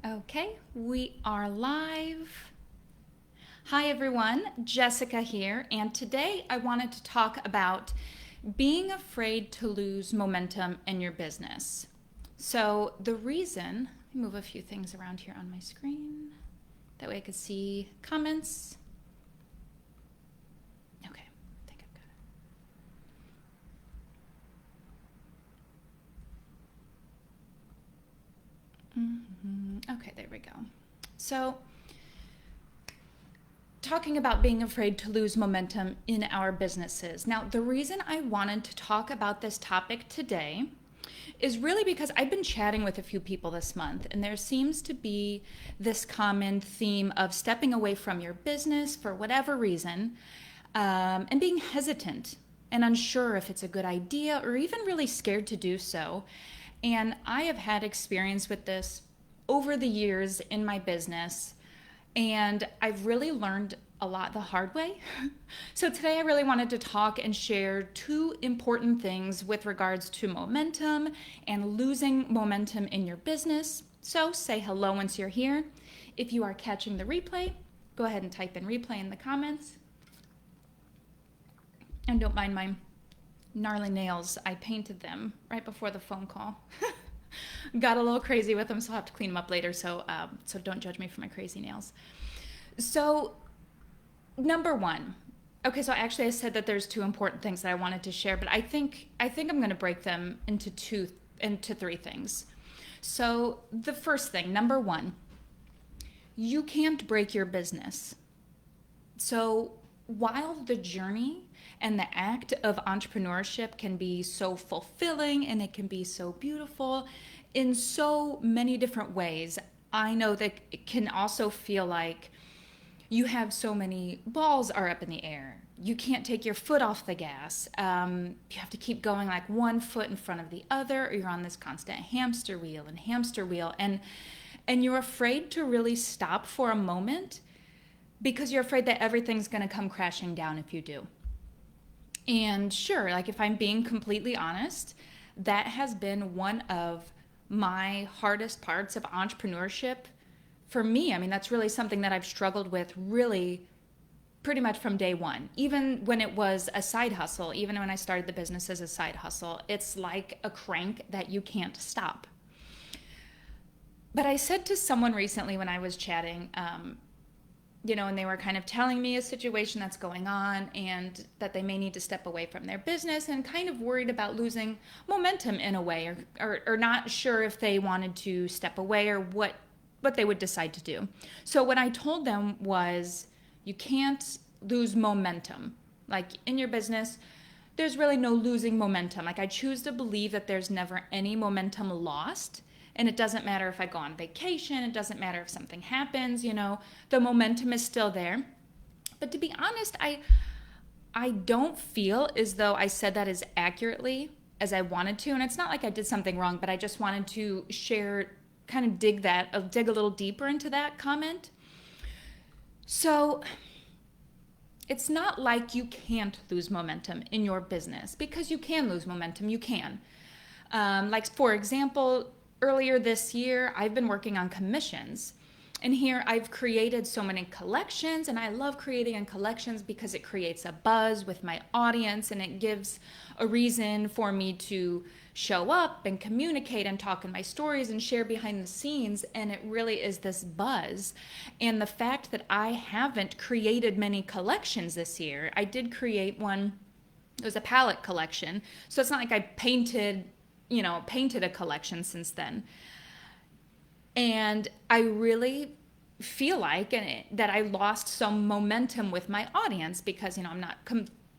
Okay, we are live. Hi everyone, Jessica here, and today I wanted to talk about being afraid to lose momentum in your business. So, the reason, let me move a few things around here on my screen. That way I could see comments. Okay, I think I've got it. Okay, there we go. So, talking about being afraid to lose momentum in our businesses. Now, the reason I wanted to talk about this topic today is really because I've been chatting with a few people this month, and there seems to be this common theme of stepping away from your business for whatever reason, and being hesitant and unsure if it's a good idea or even really scared to do so. And I have had experience with this over the years in my business, and I've really learned a lot the hard way. So today I really wanted to talk and share two important things with regards to momentum and losing momentum in your business. So say hello once you're here. If you are catching the replay, go ahead and type in replay in the comments. And don't mind my gnarly nails. I painted them right before the phone call. Got a little crazy with them, so I'll have to clean them up later. So don't judge me for my crazy nails. So, number one. Okay, so actually I said that there's two important things that I wanted to share, but I think I'm going to break them into three things. So, the first thing, number one, you can't break your business. So, while the journey and the act of entrepreneurship can be so fulfilling and it can be so beautiful in so many different ways, I know that it can also feel like you have so many balls are up in the air. You can't take your foot off the gas. You have to keep going like one foot in front of the other, or you're on this constant hamster wheel, and you're afraid to really stop for a moment because you're afraid that everything's going to come crashing down if you do. And sure, like if I'm being completely honest, that has been one of my hardest parts of entrepreneurship for me. I mean, that's really something that I've struggled with really pretty much from day one. Even when it was a side hustle, even when I started the business as a side hustle, it's like a crank that you can't stop. But I said to someone recently when I was chatting, and they were kind of telling me a situation that's going on and that they may need to step away from their business and kind of worried about losing momentum in a way, or not sure if they wanted to step away or what they would decide to do. So what I told them was, you can't lose momentum. Like in your business, there's really no losing momentum. Like I choose to believe that there's never any momentum lost. And it doesn't matter if I go on vacation, it doesn't matter if something happens, the momentum is still there. But to be honest, I don't feel as though I said that as accurately as I wanted to. And it's not like I did something wrong, but I just wanted to share, kind of dig a little deeper into that comment. So it's not like you can't lose momentum in your business, because you can lose momentum, you can. Like for example, earlier this year, I've been working on commissions. And here I've created so many collections, and I love creating collections because it creates a buzz with my audience and it gives a reason for me to show up and communicate and talk in my stories and share behind the scenes. And it really is this buzz. And the fact that I haven't created many collections this year, I did create one. It was a palette collection. So it's not like I painted a collection since then. And I really feel like that I lost some momentum with my audience because, I'm not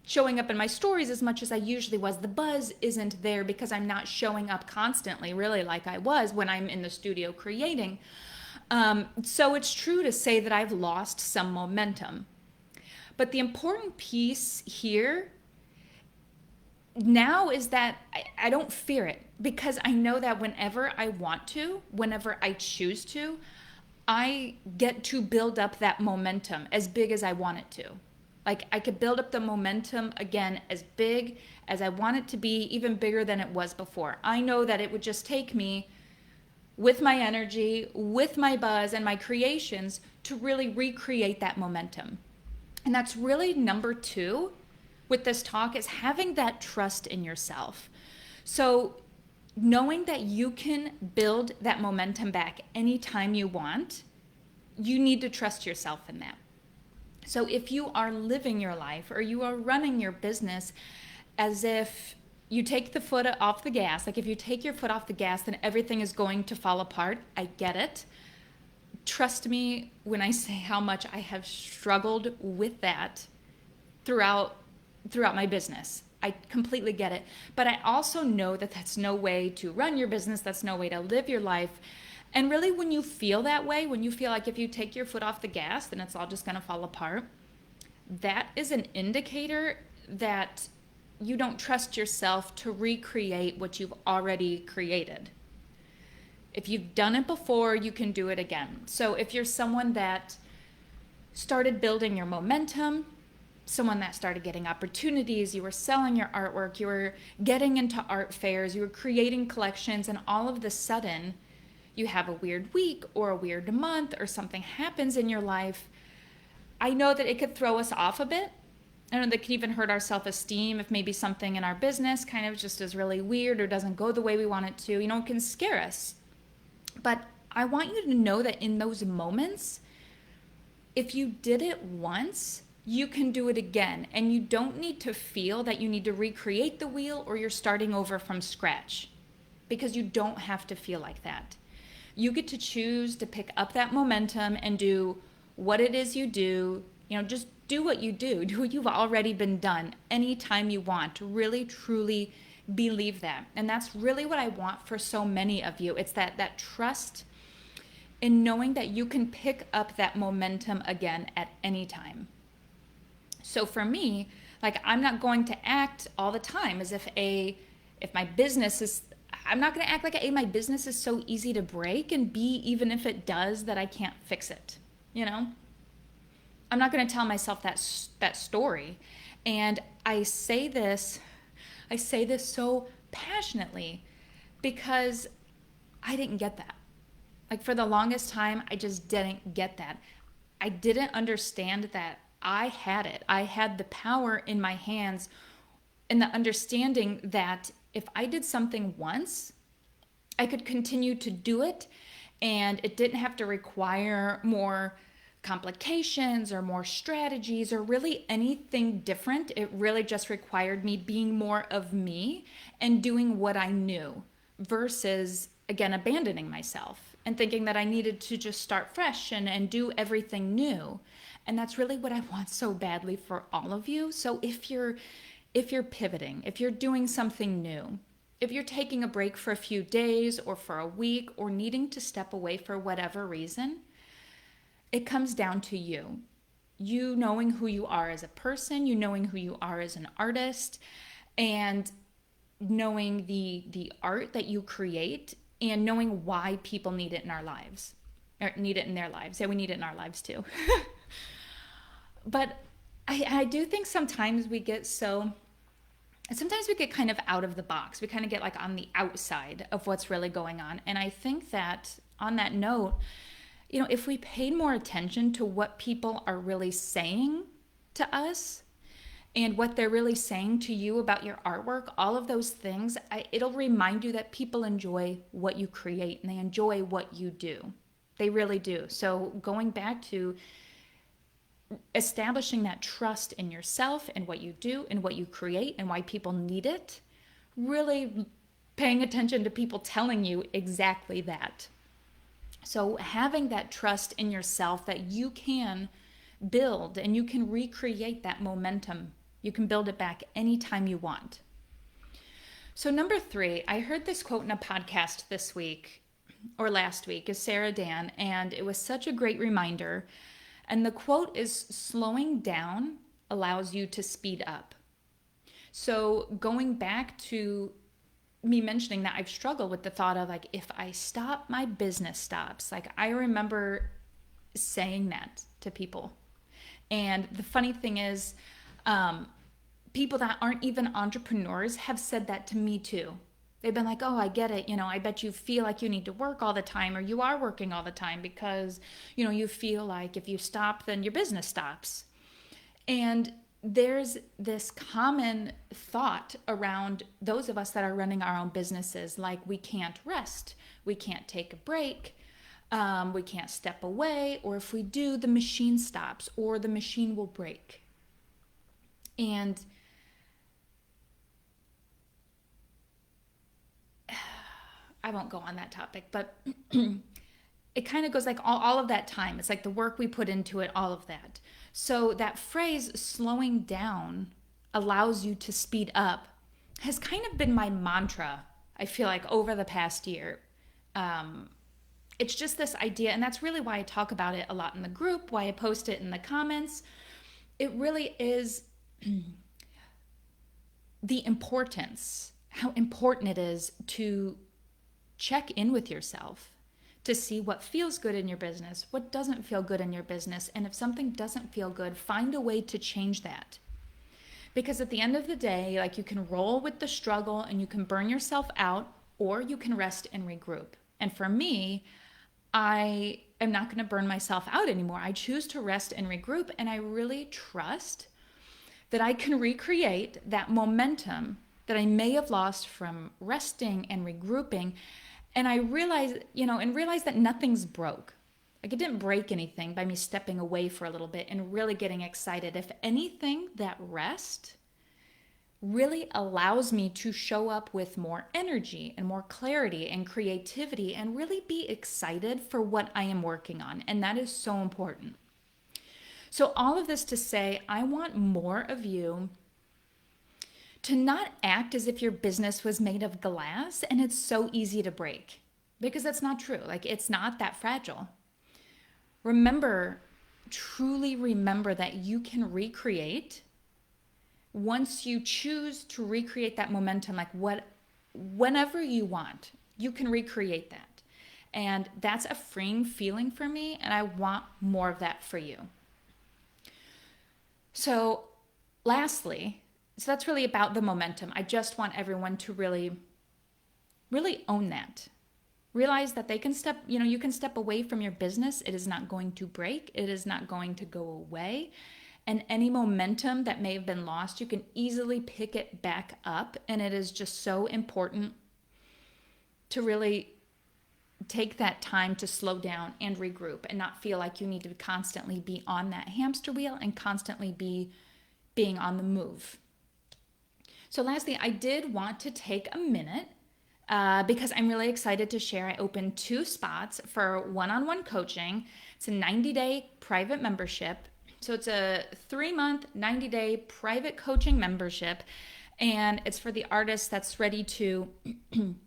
showing up in my stories as much as I usually was. The buzz isn't there because I'm not showing up constantly, really, like I was when I'm in the studio creating. So it's true to say that I've lost some momentum. But the important piece here now is that I don't fear it, because I know that whenever I want to, whenever I choose to, I get to build up that momentum as big as I want it to. Like I could build up the momentum again as big as I want it to be, even bigger than it was before. I know that it would just take me with my energy, with my buzz and my creations to really recreate that momentum. And that's really number 2 with this talk, is having that trust in yourself. So knowing that you can build that momentum back anytime you want, you need to trust yourself in that. So if you are living your life or you are running your business as if you take the foot off the gas, like if you take your foot off the gas, then everything is going to fall apart. I get it. Trust me when I say how much I have struggled with that throughout my business. I completely get it. But I also know that that's no way to run your business. That's no way to live your life. And really, when you feel that way, when you feel like if you take your foot off the gas, then it's all just going to fall apart, that is an indicator that you don't trust yourself to recreate what you've already created. If you've done it before, you can do it again. So if you're someone that started building your momentum, someone that started getting opportunities, you were selling your artwork, you were getting into art fairs, you were creating collections, and all of a sudden you have a weird week or a weird month or something happens in your life, I know that it could throw us off a bit. I know that could even hurt our self-esteem if maybe something in our business kind of just is really weird or doesn't go the way we want it to. It can scare us. But I want you to know that in those moments, if you did it once, you can do it again. And you don't need to feel that you need to recreate the wheel or you're starting over from scratch, because you don't have to feel like that. You get to choose to pick up that momentum and do what it is you do. Just do what you do. Do what you've already been done anytime you want. Really, truly believe that. And that's really what I want for so many of you. It's that trust in knowing that you can pick up that momentum again at any time. So for me, I'm not going to act all the time as if my business is, I'm not going to act like my business is so easy to break, and B, even if it does, that I can't fix it. I'm not going to tell myself that story. And I say this so passionately because I didn't get that. For the longest time, I just didn't get that. I didn't understand that I had it. I had the power in my hands, and the understanding that if I did something once, I could continue to do it, and it didn't have to require more complications or more strategies or really anything different. It really just required me being more of me and doing what I knew versus, again, abandoning myself and thinking that I needed to just start fresh and do everything new. And that's really what I want so badly for all of you. So if you're pivoting, if you're doing something new, if you're taking a break for a few days or for a week or needing to step away for whatever reason, it comes down to you. You knowing who you are as a person, you knowing who you are as an artist, and knowing the art that you create, and knowing why people need it in our lives, or need it in their lives. Yeah, we need it in our lives too. But I do think sometimes we get kind of out of the box. We kind of get on the outside of what's really going on. And I think that on that note, if we paid more attention to what people are really saying to us and what they're really saying to you about your artwork, all of those things, it'll remind you that people enjoy what you create and they enjoy what you do. They really do. So going back to establishing that trust in yourself and what you do and what you create and why people need it, really paying attention to people telling you exactly that. So having that trust in yourself that you can build and you can recreate that momentum. You can build it back anytime you want. So number 3, I heard this quote in a podcast this week or last week, is Sarah Dan, and it was such a great reminder. And the quote is, slowing down allows you to speed up. So going back to me mentioning that I've struggled with the thought of if I stop, my business stops. I remember saying that to people. And the funny thing is, people that aren't even entrepreneurs have said that to me too. They've been like, oh, I get it. I bet you feel like you need to work all the time, or you are working all the time because, you feel like if you stop, then your business stops. And there's this common thought around those of us that are running our own businesses, like we can't rest, we can't take a break, we can't step away, or if we do, the machine stops or the machine will break. And I won't go on that topic, but it kind of goes like all of that time. It's like the work we put into it, all of that. So that phrase, slowing down, allows you to speed up, has kind of been my mantra, I feel like, over the past year. It's just this idea, and that's really why I talk about it a lot in the group, why I post it in the comments. It really is the importance, how important it is to check in with yourself, to see what feels good in your business, what doesn't feel good in your business, and if something doesn't feel good, find a way to change that. Because at the end of the day, like, you can roll with the struggle and you can burn yourself out, or you can rest and regroup. And for me, I am not going to burn myself out anymore. I choose to rest and regroup, and I really trust that I can recreate that momentum that I may have lost from resting and regrouping. And I realized, that nothing's broke. Like, it didn't break anything by me stepping away for a little bit and really getting excited. If anything, that rest really allows me to show up with more energy and more clarity and creativity and really be excited for what I am working on. And that is so important. So all of this to say, I want more of you to not act as if your business was made of glass and it's so easy to break, because that's not true. Like, it's not that fragile. Truly remember that you can recreate once you choose to recreate that momentum, like whenever you want, you can recreate that. And that's a freeing feeling for me, and I want more of that for you. So lastly, so that's really about the momentum. I just want everyone to really, really own that. Realize that they can you can step away from your business. It is not going to break. It is not going to go away. And any momentum that may have been lost, you can easily pick it back up. And it is just so important to really take that time to slow down and regroup and not feel like you need to constantly be on that hamster wheel and constantly being on the move. So lastly, I did want to take a minute because I'm really excited to share. I opened 2 spots for one-on-one coaching. It's a 90-day private membership. So it's a 3-month, 90-day private coaching membership. And it's for the artist that's ready to, I'm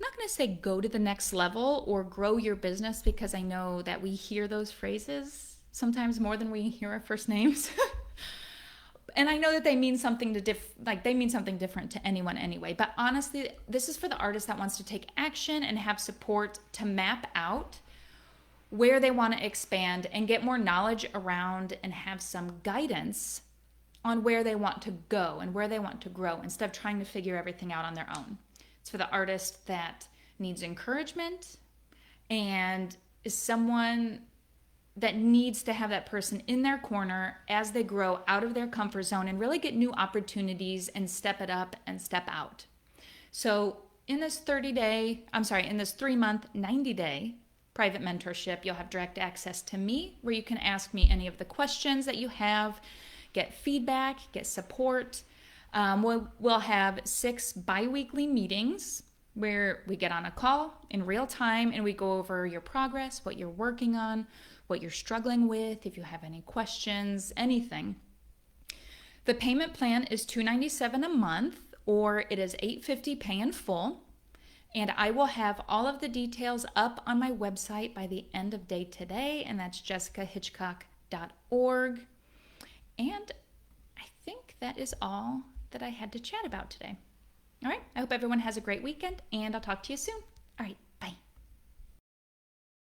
not going to say go to the next level or grow your business, because I know that we hear those phrases sometimes more than we hear our first names. And I know that they mean something different to anyone anyway. But honestly, this is for the artist that wants to take action and have support to map out where they want to expand and get more knowledge around and have some guidance on where they want to go and where they want to grow, instead of trying to figure everything out on their own. It's for the artist that needs encouragement and is someone that needs to have that person in their corner as they grow out of their comfort zone and really get new opportunities and step it up and step out. So in this 3-month, 90-day private mentorship, you'll have direct access to me, where you can ask me any of the questions that you have, get feedback, get support. We'll have 6 bi-weekly meetings where we get on a call in real time and we go over your progress, what you're working on, what you're struggling with, if you have any questions, anything. The payment plan is $297 a month, or it is $850 pay in full. And I will have all of the details up on my website by the end of day today, and that's jessicahitchcock.org. And I think that is all that I had to chat about today. All right, I hope everyone has a great weekend, and I'll talk to you soon.